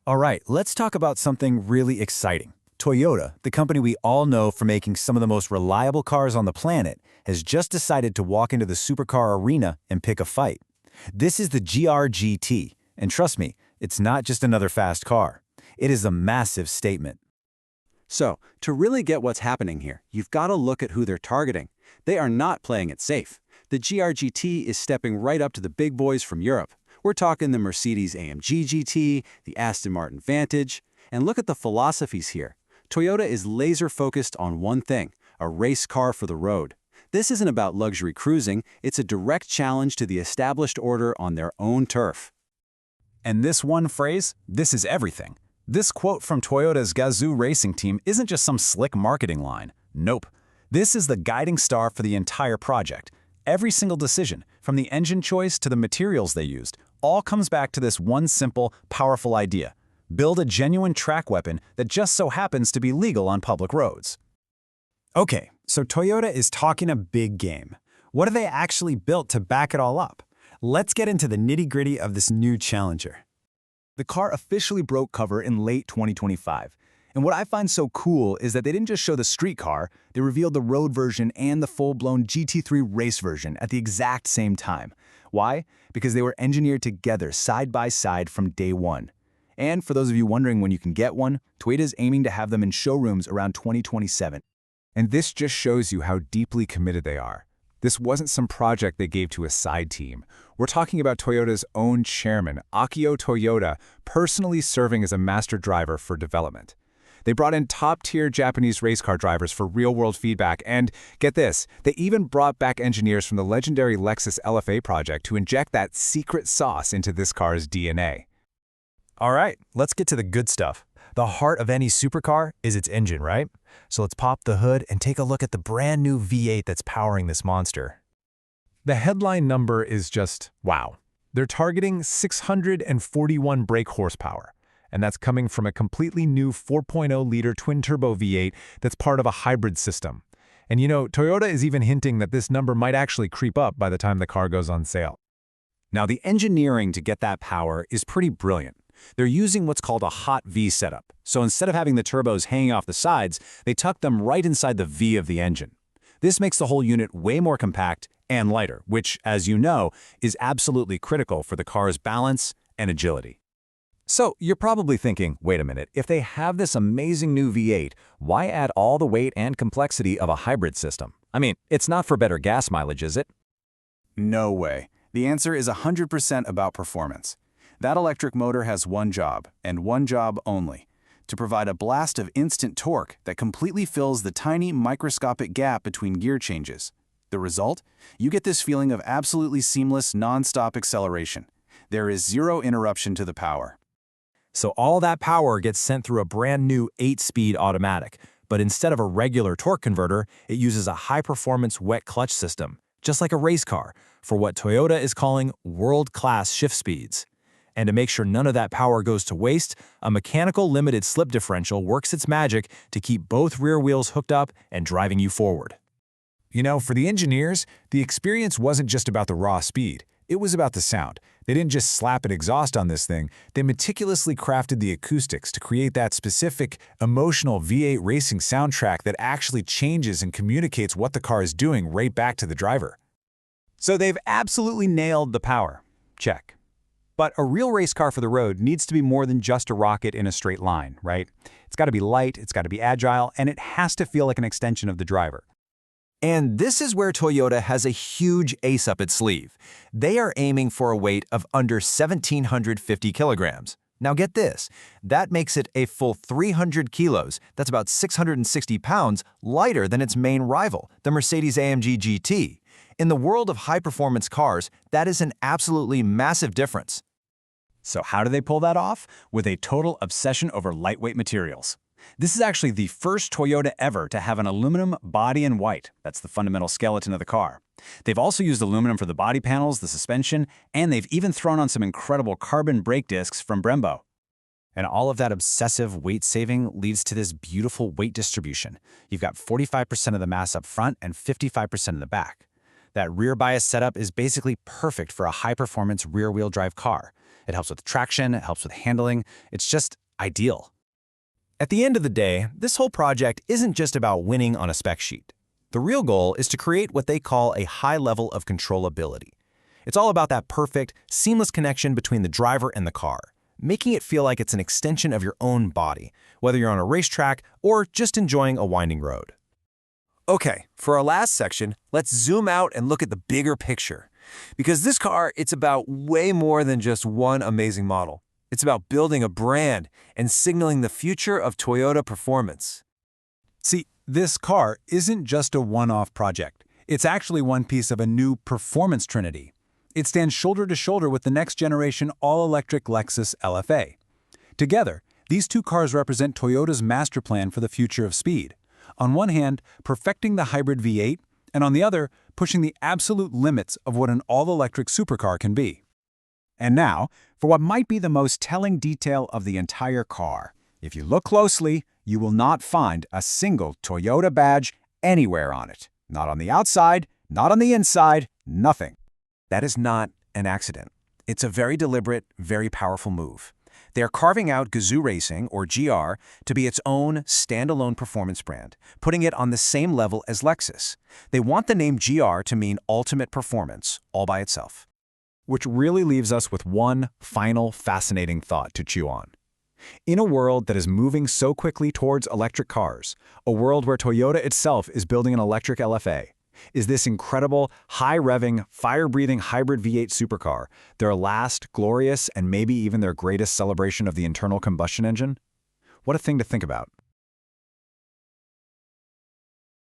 All right, let's talk about something really exciting. Toyota, the company we all know for making some of the most reliable cars on the planet, has just decided to walk into the supercar arena and pick a fight. This is the GR-GT, and trust me, it's not just another fast car. It is a massive statement. So, to really get what's happening here, you've got to look at who they're targeting. They are not playing it safe. The GR-GT is stepping right up to the big boys from Europe. We're talking the Mercedes-AMG GT, the Aston Martin Vantage, and look at the philosophies here. Toyota is laser-focused on one thing, a race car for the road. This isn't about luxury cruising, it's a direct challenge to the established order on their own turf. And this one phrase, this is everything. This quote from Toyota's Gazoo racing team isn't just some slick marketing line. Nope. This is the guiding star for the entire project. Every single decision, from the engine choice to the materials they used, all comes back to this one simple, powerful idea. Build a genuine track weapon that just so happens to be legal on public roads. Okay, so Toyota is talking a big game. What have they actually built to back it all up? Let's get into the nitty-gritty of this new challenger. The car officially broke cover in late 2025. And what I find so cool is that they didn't just show the street car, they revealed the road version and the full-blown GT3 race version at the exact same time. Why? Because they were engineered together side by side from day one. And for those of you wondering when you can get one, Toyota's aiming to have them in showrooms around 2027. And this just shows you how deeply committed they are. This wasn't some project they gave to a side team. We're talking about Toyota's own chairman, Akio Toyoda, personally serving as a master driver for development. They brought in top-tier Japanese race car drivers for real-world feedback, and get this, they even brought back engineers from the legendary Lexus LFA project to inject that secret sauce into this car's DNA. All right, let's get to the good stuff. The heart of any supercar is its engine, right? So let's pop the hood and take a look at the brand new V8 that's powering this monster. The headline number is just wow. They're targeting 641 brake horsepower, and that's coming from a completely new 4.0-liter twin-turbo V8 that's part of a hybrid system. And you know, Toyota is even hinting that this number might actually creep up by the time the car goes on sale. Now, the engineering to get that power is pretty brilliant. They're using what's called a hot V setup. So instead of having the turbos hanging off the sides, they tuck them right inside the V of the engine. This makes the whole unit way more compact and lighter, which, as you know, is absolutely critical for the car's balance and agility. So you're probably thinking, wait a minute, if they have this amazing new V8, why add all the weight and complexity of a hybrid system? I mean, it's not for better gas mileage, is it? No way. The answer is 100% about performance. That electric motor has one job, and one job only, to provide a blast of instant torque that completely fills the tiny microscopic gap between gear changes. The result? You get this feeling of absolutely seamless, non-stop acceleration. There is zero interruption to the power. So all that power gets sent through a brand new 8-speed automatic, but instead of a regular torque converter, it uses a high-performance wet clutch system, just like a race car, for what Toyota is calling world-class shift speeds. And to make sure none of that power goes to waste, a mechanical limited slip differential works its magic to keep both rear wheels hooked up and driving you forward. You know, for the engineers, the experience wasn't just about the raw speed. It was about the sound. They didn't just slap an exhaust on this thing. They meticulously crafted the acoustics to create that specific, emotional V8 racing soundtrack that actually changes and communicates what the car is doing right back to the driver. So they've absolutely nailed the power. Check. But a real race car for the road needs to be more than just a rocket in a straight line, right? It's got to be light, it's got to be agile, and it has to feel like an extension of the driver. And this is where Toyota has a huge ace up its sleeve. They are aiming for a weight of under 1,750 kilograms. Now get this, that makes it a full 300 kilos, that's about 660 pounds, lighter than its main rival, the Mercedes-AMG GT. In the world of high-performance cars, that is an absolutely massive difference. So how do they pull that off? With a total obsession over lightweight materials. This is actually the first Toyota ever to have an aluminum body in white. That's the fundamental skeleton of the car. They've also used aluminum for the body panels, the suspension, and they've even thrown on some incredible carbon brake discs from Brembo. And all of that obsessive weight saving leads to this beautiful weight distribution. You've got 45% of the mass up front and 55% in the back. That rear bias setup is basically perfect for a high-performance rear-wheel drive car. It helps with traction, it helps with handling. It's just ideal. At the end of the day, this whole project isn't just about winning on a spec sheet. The real goal is to create what they call a high level of controllability. It's all about that perfect, seamless connection between the driver and the car, making it feel like it's an extension of your own body, whether you're on a racetrack or just enjoying a winding road. Okay, for our last section, let's zoom out and look at the bigger picture. Because this car, it's about way more than just one amazing model. It's about building a brand and signaling the future of Toyota performance. See, this car isn't just a one-off project. It's actually one piece of a new performance trinity. It stands shoulder to shoulder with the next-generation all-electric Lexus LFA. Together, these two cars represent Toyota's master plan for the future of speed. On one hand, perfecting the hybrid V8, and on the other, pushing the absolute limits of what an all-electric supercar can be. And now, for what might be the most telling detail of the entire car. If you look closely, you will not find a single Toyota badge anywhere on it. Not on the outside, not on the inside, nothing. That is not an accident. It's a very deliberate, very powerful move. They are carving out Gazoo Racing, or GR, to be its own standalone performance brand, putting it on the same level as Lexus. They want the name GR to mean ultimate performance, all by itself. Which really leaves us with one final fascinating thought to chew on. In a world that is moving so quickly towards electric cars, a world where Toyota itself is building an electric LFA, is this incredible, high-revving, fire-breathing hybrid V8 supercar their last, glorious, and maybe even their greatest celebration of the internal combustion engine? What a thing to think about.